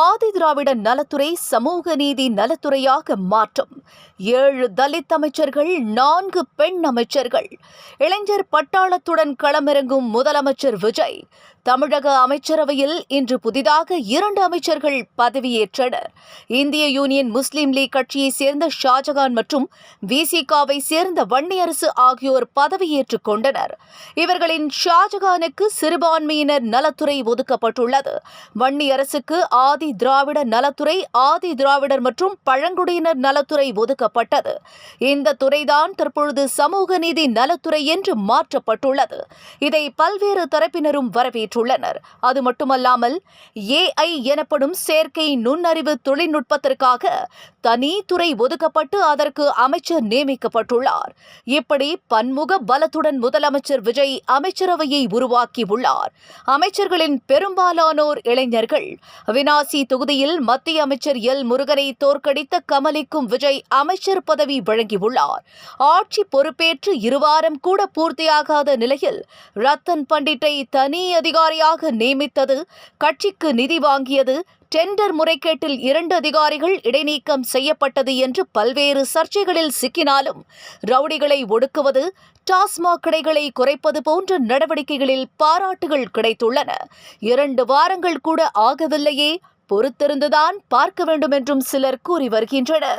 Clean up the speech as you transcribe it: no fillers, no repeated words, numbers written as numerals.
ஆதிதிராவிட நலத்துறை சமூக நீதி நலத்துறையாக மாற்றம். 7 தலித் அமைச்சர்கள், 4 பெண் அமைச்சர்கள். இளைஞர் பட்டாளத்துடன் களமிறங்கும் முதலமைச்சர் விஜய். தமிழக அமைச்சரவையில் இன்று புதிதாக 2 அமைச்சர்கள் பதவியேற்றனர். இந்திய யூனியன் முஸ்லீம் லீக் கட்சியைச் சேர்ந்த ஷாஜகான் மற்றும் விசிகாவை சேர்ந்த வன்னியரசு ஆகியோர் பதவியேற்றுக் கொண்டனர். இவர்களின் ஷாஜகானுக்கு சிறுபான்மையினர் நலத்துறை ஒதுக்கப்பட்டுள்ளது. வன்னியரசுக்கு ஆதி திராவிட நலத்துறை, ஆதி திராவிடர் மற்றும் பழங்குடியினர் நலத்துறை ஒதுக்கப்பட்டது. இந்த துறைதான் தற்பொழுது சமூக நீதி நலத்துறை என்று மாற்றப்பட்டுள்ளது. இதை பல்வேறு தரப்பினரும் வரவேற்றுள்ளனர். அது மட்டுமல்லாமல் AI எனப்படும் செயற்கை நுண்ணறிவு தொழில்நுட்பத்திற்காக தனி துறை ஒதுக்கப்பட்டு அதற்கு அமைச்சர் நியமிக்கப்பட்டுள்ளார். இப்படி பன்முக பலத்துடன் முதலமைச்சர் விஜய் அமைச்சரவையை உருவாக்கியுள்ளார். அமைச்சர்களின் பெரும்பாலானோர் இளைஞர்கள். அவிநாசி தொகுதியில் மத்திய அமைச்சர் எல் முருகனை தோற்கடித்த கமலிக்கும் விஜய் அமைச்சர் பதவி வழங்கியுள்ளார். ஆட்சி பொறுப்பேற்று 2 வாரம் கூட பூர்த்தியாகாத நிலையில் ரத்தன் பண்டிட்டை தனி அதிகாரியாக நியமித்தது, கட்சிக்கு நிதி வாங்கியது, டெண்டர் முறைகேட்டில் 2 அதிகாரிகள் இடைநீக்கம் செய்யப்பட்டது என்று பல்வேறு சர்ச்சைகளில் சிக்கினாலும் ரவுடிகளை ஒடுக்குவது, டாஸ்மாக் கடைகளை குறைப்பது போன்ற நடவடிக்கைகளில் பாராட்டுகள் கிடைத்துள்ளன. 2 வாரங்கள் கூட ஆகவில்லையே, பொறுத்திருந்துதான் பார்க்க வேண்டும் என்றும் சிலர் கூறி வருகின்றனர்.